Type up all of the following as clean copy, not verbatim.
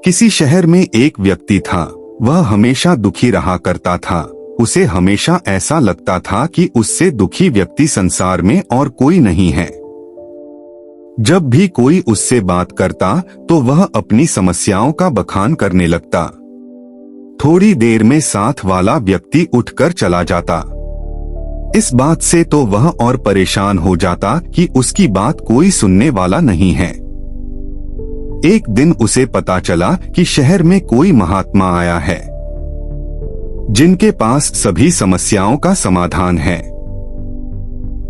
किसी शहर में एक व्यक्ति था। वह हमेशा दुखी रहा करता था। उसे हमेशा ऐसा लगता था कि उससे दुखी व्यक्ति संसार में और कोई नहीं है। जब भी कोई उससे बात करता तो वह अपनी समस्याओं का बखान करने लगता। थोड़ी देर में साथ वाला व्यक्ति उठकर चला जाता। इस बात से तो वह और परेशान हो जाता कि उसकी बात कोई सुनने वाला नहीं है। एक दिन उसे पता चला कि शहर में कोई महात्मा आया है जिनके पास सभी समस्याओं का समाधान है।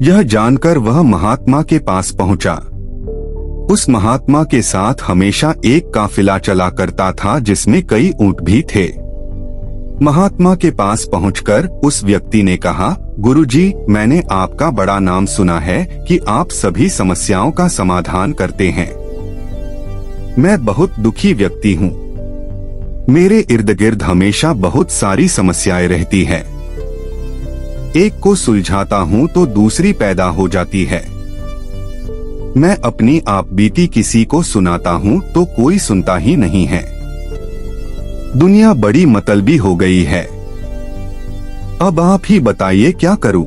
यह जानकर वह महात्मा के पास पहुंचा। उस महात्मा के साथ हमेशा एक काफिला चला करता था जिसमें कई ऊंट भी थे। महात्मा के पास पहुंचकर उस व्यक्ति ने कहा, गुरुजी, मैंने आपका बड़ा नाम सुना है कि आप सभी समस्याओं का समाधान करते हैं। मैं बहुत दुखी व्यक्ति हूँ। मेरे इर्द गिर्द हमेशा बहुत सारी समस्याएं रहती है। एक को सुलझाता हूँ तो दूसरी पैदा हो जाती है। मैं अपनी आप बीती किसी को सुनाता हूँ तो कोई सुनता ही नहीं है। दुनिया बड़ी मतलबी हो गई है। अब आप ही बताइए क्या करूं?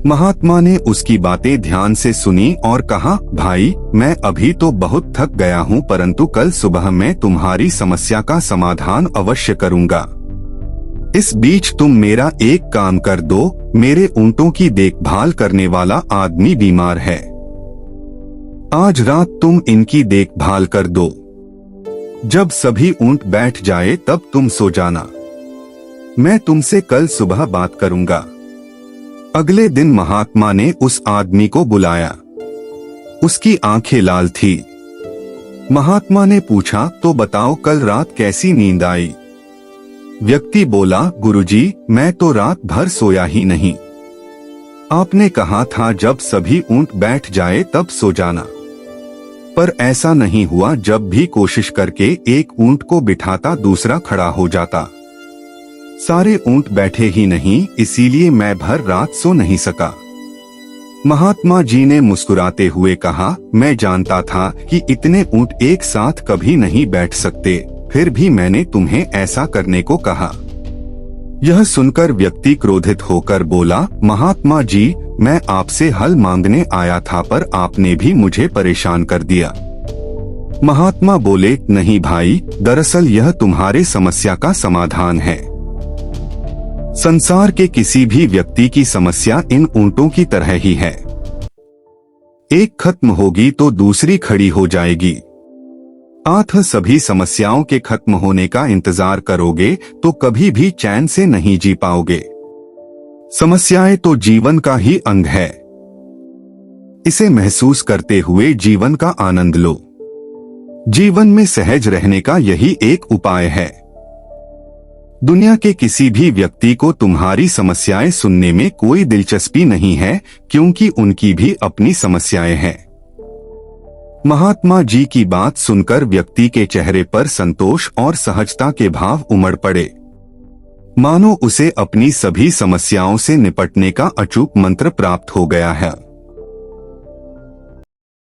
महात्मा ने उसकी बातें ध्यान से सुनी और कहा, भाई, मैं अभी तो बहुत थक गया हूं, परंतु कल सुबह मैं तुम्हारी समस्या का समाधान अवश्य करूंगा। इस बीच तुम मेरा एक काम कर दो। मेरे ऊंटों की देखभाल करने वाला आदमी बीमार है। आज रात तुम इनकी देखभाल कर दो। जब सभी ऊंट बैठ जाए तब तुम सो जाना। मैं तुमसे कल सुबह बात करूंगा। अगले दिन महात्मा ने उस आदमी को बुलाया। उसकी आंखें लाल थी। महात्मा ने पूछा, तो बताओ कल रात कैसी नींद आई? व्यक्ति बोला, गुरुजी, मैं तो रात भर सोया ही नहीं। आपने कहा था जब सभी ऊंट बैठ जाए तब सो जाना, पर ऐसा नहीं हुआ। जब भी कोशिश करके एक ऊंट को बिठाता दूसरा खड़ा हो जाता। सारे ऊंट बैठे ही नहीं, इसीलिए मैं भर रात सो नहीं सका। महात्मा जी ने मुस्कुराते हुए कहा, मैं जानता था कि इतने ऊंट एक साथ कभी नहीं बैठ सकते, फिर भी मैंने तुम्हें ऐसा करने को कहा। यह सुनकर व्यक्ति क्रोधित होकर बोला, महात्मा जी, मैं आपसे हल मांगने आया था पर आपने भी मुझे परेशान कर दिया। महात्मा बोले, नहीं भाई, दरअसल यह तुम्हारे समस्या का समाधान है। संसार के किसी भी व्यक्ति की समस्या इन ऊंटों की तरह ही है। एक खत्म होगी तो दूसरी खड़ी हो जाएगी। आप सभी समस्याओं के खत्म होने का इंतजार करोगे तो कभी भी चैन से नहीं जी पाओगे। समस्याएं तो जीवन का ही अंग है। इसे महसूस करते हुए जीवन का आनंद लो। जीवन में सहज रहने का यही एक उपाय है। दुनिया के किसी भी व्यक्ति को तुम्हारी समस्याएं सुनने में कोई दिलचस्पी नहीं है, क्योंकि उनकी भी अपनी समस्याएं हैं। महात्मा जी की बात सुनकर व्यक्ति के चेहरे पर संतोष और सहजता के भाव उमड़ पड़े, मानो उसे अपनी सभी समस्याओं से निपटने का अचूक मंत्र प्राप्त हो गया है।